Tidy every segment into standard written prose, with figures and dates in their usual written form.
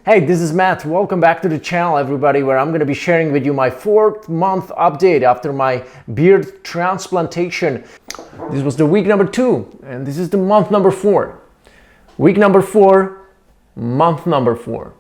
Hey, this is Matt. Welcome back to the channel, everybody, where I'm going to be sharing with you my 4th-month update after my beard transplantation. This was the week number 2, and this is the month number 4. Week number 4, month number 4.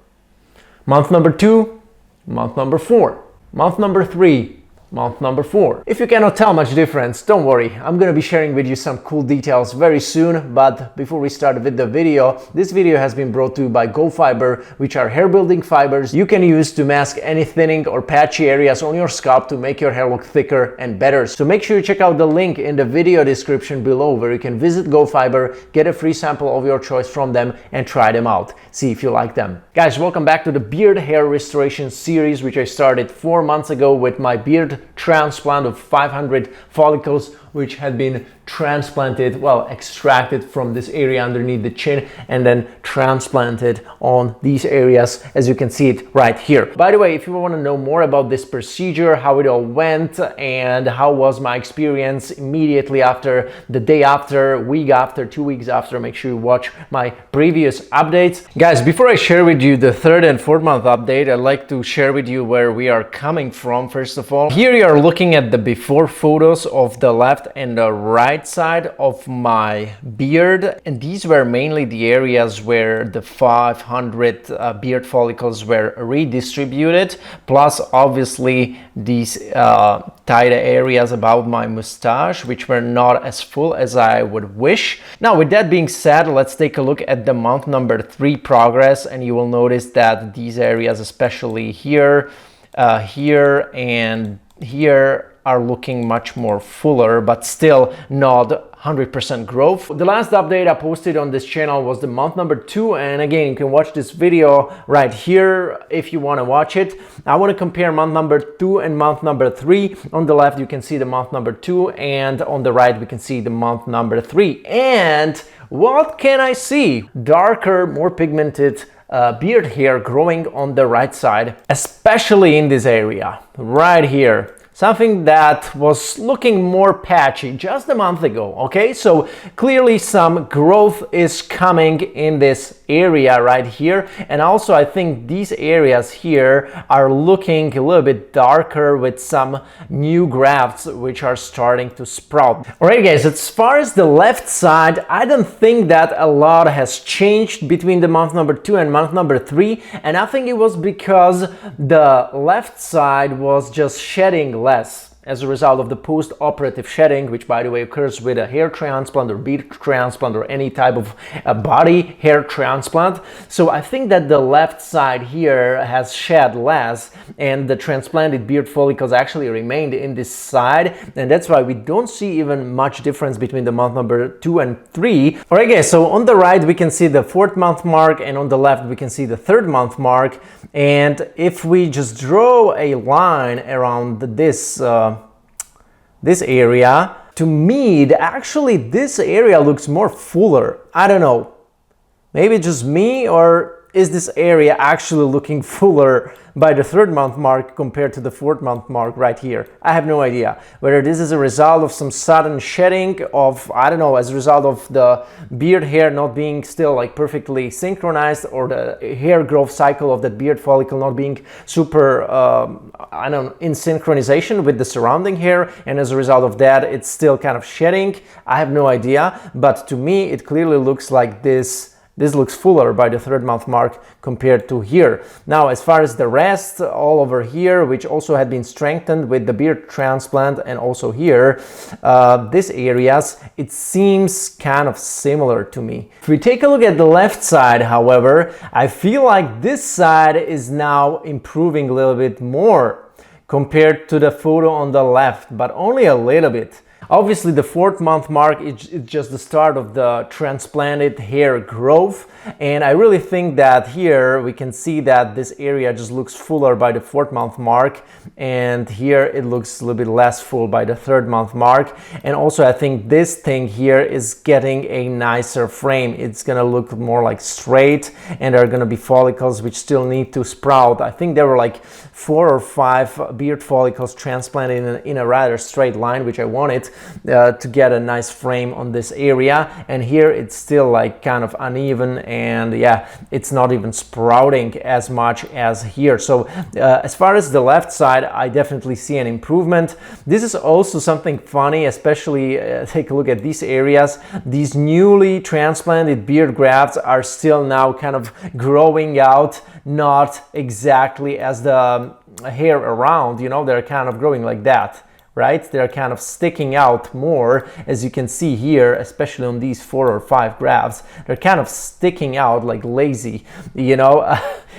Month number 2, month number 4. Month number 3, month number 4. If you cannot tell much difference, don't worry. I'm gonna be sharing with you some cool details very soon, but before we start with the video, this video has been brought to you by GoFiber, which are hair building fibers you can use to mask any thinning or patchy areas on your scalp to make your hair look thicker and better. So make sure you check out the link in the video description below where you can visit GoFiber, get a free sample of your choice from them and try them out. See if you like them. Guys, welcome back to the beard hair restoration series, which I started 4 months ago with my beard transplant of 500 follicles which had been transplanted, well, extracted from this area underneath the chin and then transplanted on these areas, as you can see it right here. By the way, if you want to know more about this procedure, how it all went and how was my experience immediately after, the day after, week after, 2 weeks after, make sure you watch my previous updates. Guys, before I share with you the 3rd and 4th month update, I'd like to share with you where we are coming from. First of all, here you are looking at the before photos of the left and the right side of my beard, and these were mainly the areas where the 500 beard follicles were redistributed, plus obviously these tighter areas about my mustache which were not as full as I would wish. Now, with that being said, let's take a look at the month number 3 progress, and you will notice that these areas, especially here, here and here, are looking much more fuller, but still not 100% growth. The last update I posted on this channel was the month number 2, and again, you can watch this video right here if you want to watch it. I want to compare month number 2 and month number 3. On the left you can see the month number 2, and on the right we can see the month number 3. And what can I see? Darker, more pigmented beard hair growing on the right side, especially in this area right here. Something that was looking more patchy just a month ago, okay? So clearly some growth is coming in this area right here. And also I think these areas here are looking a little bit darker with some new grafts which are starting to sprout. All right, guys, as far as the left side, I don't think that a lot has changed between the month number 2 and month number 3. And I think it was because the left side was just shedding less as a result of the post-operative shedding, which by the way occurs with a hair transplant or beard transplant or any type of body hair transplant. So I think that the left side here has shed less and the transplanted beard follicles actually remained in this side, and that's why we don't see even much difference between the month number 2 and 3. Alright guys, so on the right we can see the 4th month mark, and on the left we can see the 3rd month mark. And if we just draw a line around this area, to me, actually this area looks more fuller. I don't know, maybe just me, or is this area actually looking fuller by the 3rd month mark compared to the 4th month mark right here? I have no idea whether this is a result of some sudden shedding of, I don't know, as a result of the beard hair not being still like perfectly synchronized, or the hair growth cycle of that beard follicle not being super, I don't know, in synchronization with the surrounding hair, and as a result of that it's still kind of shedding. I have no idea, but to me it clearly looks like this looks fuller by the 3rd month mark compared to here. Now, as far as the rest, all over here, which also had been strengthened with the beard transplant, and also here, these areas, it seems kind of similar to me. If we take a look at the left side, however, I feel like this side is now improving a little bit more compared to the photo on the left, but only a little bit. Obviously, the 4th month mark is just the start of the transplanted hair growth, and I really think that here we can see that this area just looks fuller by the 4th month mark, and here it looks a little bit less full by the 3rd month mark. And also I think this thing here is getting a nicer frame. It's gonna look more like straight, and there are gonna be follicles which still need to sprout. I think there were like 4 or 5 beard follicles transplanted in a rather straight line, which I wanted. to get a nice frame on this area. And here it's still like kind of uneven, and yeah, it's not even sprouting as much as here. So as far as the left side, I definitely see an improvement. This is also something funny, especially take a look at these areas. These newly transplanted beard grafts are still now kind of growing out, not exactly as the hair around, you know, they're kind of growing like that, right? They're kind of sticking out more, as you can see here, especially on these 4 or 5 grafts. They're kind of sticking out like lazy, you know,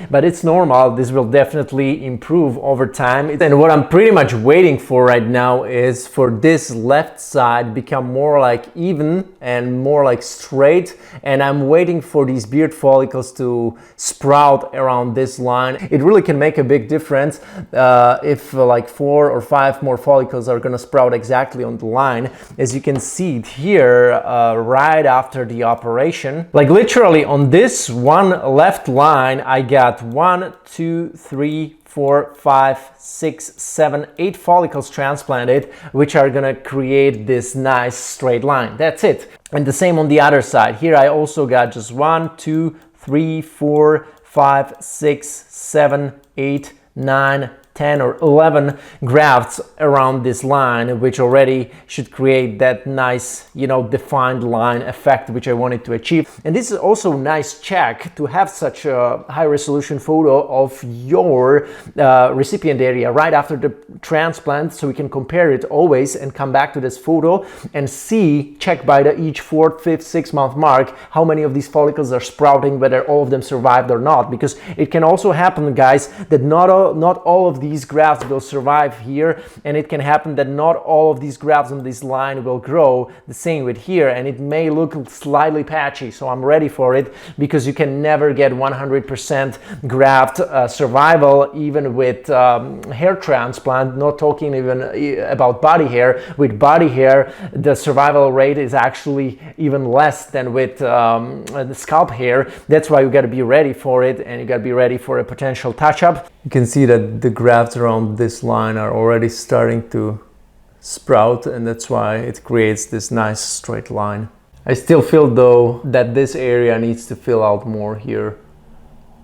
but it's normal. This will definitely improve over time. And what I'm pretty much waiting for right now is for this left side become more like even and more like straight. And I'm waiting for these beard follicles to sprout around this line. It really can make a big difference if like 4 or 5 more follicles are going to sprout exactly on the line, as you can see it here right after the operation. Like literally on this one left line, I got 1, 2, 3, 4, 5, 6, 7, 8 follicles transplanted, which are gonna create this nice straight line. That's it. And the same on the other side. Here I also got just 1, 2, 3, 4, 5, 6, 7, 8, 9, 10 or 11 grafts around this line, which already should create that nice, you know, defined line effect which I wanted to achieve. And this is also a nice check to have such a high resolution photo of your recipient area right after the transplant, so we can compare it always and come back to this photo and see, check by the each 4th, 5th, 6th month mark how many of these follicles are sprouting, whether all of them survived or not. Because it can also happen, guys, that not all of these grafts will survive here, and it can happen that not all of these grafts on this line will grow. The same with here, and it may look slightly patchy. So I'm ready for it, because you can never get 100% graft survival even with hair transplant, not talking even about body hair. With body hair, the survival rate is actually even less than with the scalp hair. That's why you got to be ready for it, and you got to be ready for a potential touch-up. You can see that the grafts around this line are already starting to sprout, and that's why it creates this nice straight line. I still feel though that this area needs to fill out more here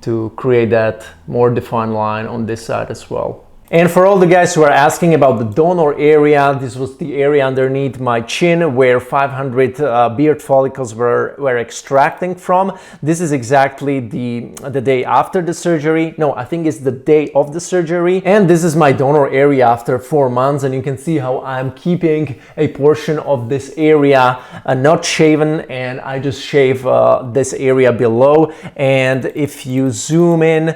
to create that more defined line on this side as well. And for all the guys who are asking about the donor area, this was the area underneath my chin where 500 beard follicles were extracting from. This is exactly the day after the surgery. No, I think it's the day of the surgery. And this is my donor area after 4 months. And you can see how I'm keeping a portion of this area not shaven, and I just shave this area below. And if you zoom in,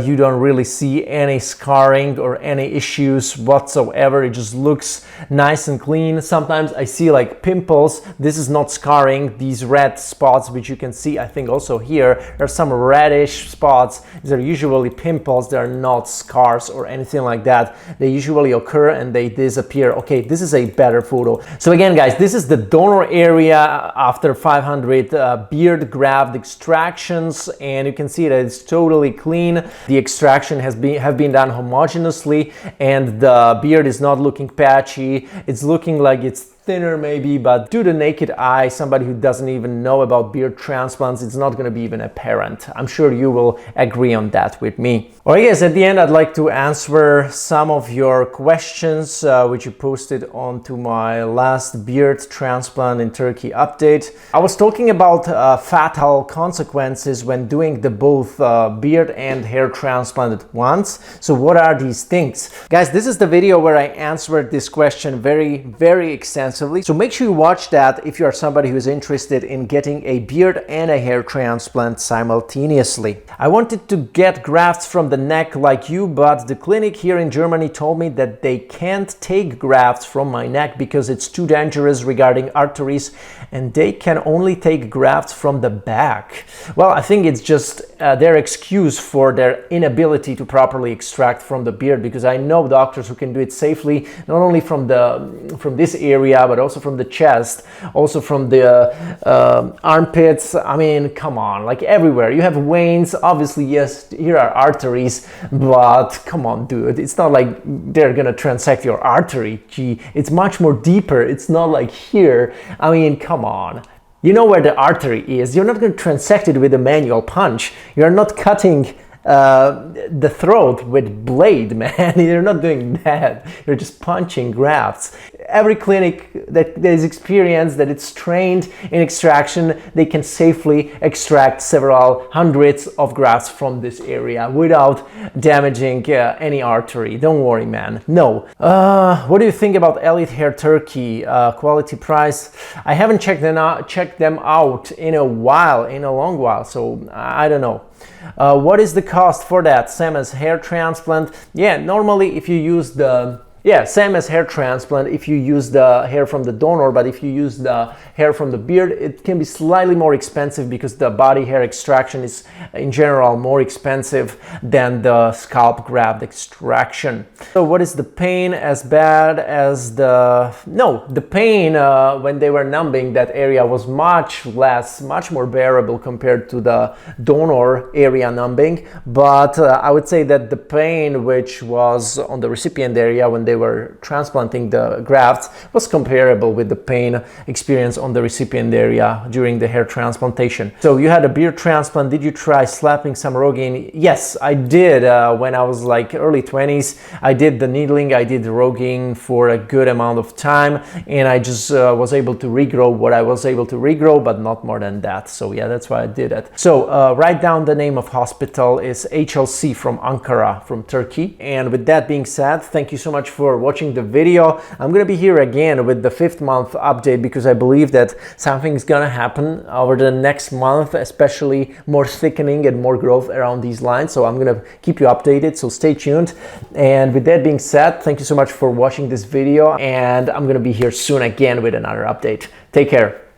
you don't really see any scarring or any issues whatsoever. It just looks nice and clean. Sometimes I see like pimples. This is not scarring. These red spots, which you can see, I think also here, there are some reddish spots. These are usually pimples. They're not scars or anything like that. They usually occur and they disappear. Okay, this is a better photo. So again, guys, this is the donor area after 500 beard graft extractions, and you can see that it's totally clean. The extraction have been done homogeneously, and the beard is not looking patchy. It's looking like it's thinner maybe, but to the naked eye, somebody who doesn't even know about beard transplants, it's not going to be even apparent. I'm sure you will agree on that with me. Alright guys, at the end I'd like to answer some of your questions which you posted onto my last beard transplant in Turkey update. I was talking about fatal consequences when doing the both beard and hair transplant at once. So what are these things? Guys, this is the video where I answered this question very extensively. So make sure you watch that if you are somebody who is interested in getting a beard and a hair transplant simultaneously. I wanted to get grafts from the neck like you, but the clinic here in Germany told me that they can't take grafts from my neck because it's too dangerous regarding arteries, and they can only take grafts from the back. Well, I think it's just their excuse for their inability to properly extract from the beard, because I know doctors who can do it safely, not only from this area, area, but also from the chest, also from the armpits. I mean, come on, like everywhere. You have veins, obviously, yes, here are arteries, but come on, dude. It's not like they're gonna transect your artery. Gee, it's much more deeper. It's not like here. I mean, come on. You know where the artery is. You're not gonna transect it with a manual punch. You're not cutting the throat with blade, man. You're not doing that. You're just punching grafts. Every clinic that is experienced, that it's trained in extraction, they can safely extract several hundreds of grafts from this area without damaging any artery. Don't worry, man. No. What do you think about Elite Hair Turkey? Quality, price? I haven't checked them out in a long while, so I don't know. What is the cost for that? Same as hair transplant? Yeah, normally if you use same as hair transplant if you use the hair from the donor, but if you use the hair from the beard, it can be slightly more expensive because the body hair extraction is in general more expensive than the scalp graft extraction. So what is the pain? As bad as the pain when they were numbing that area was much less, much more bearable compared to the donor area numbing, but I would say that the pain which was on the recipient area when they were transplanting the grafts was comparable with the pain experienced on the recipient area during the hair transplantation. So you had a beard transplant. Did you try slapping some Rogaine? Yes, I did. When I was like early 20s, I did the needling, I did the Rogaine for a good amount of time, and I just was able to regrow what I was able to regrow, but not more than that. So yeah, that's why I did it. So write down the name of hospital is HLC from Ankara, from Turkey. And with that being said, thank you so much for watching the video. I'm gonna be here again with the 5th month update because I believe that something's gonna happen over the next month, especially more thickening and more growth around these lines. So I'm gonna keep you updated, so stay tuned. And with that being said, thank you so much for watching this video, and I'm gonna be here soon again with another update. Take care.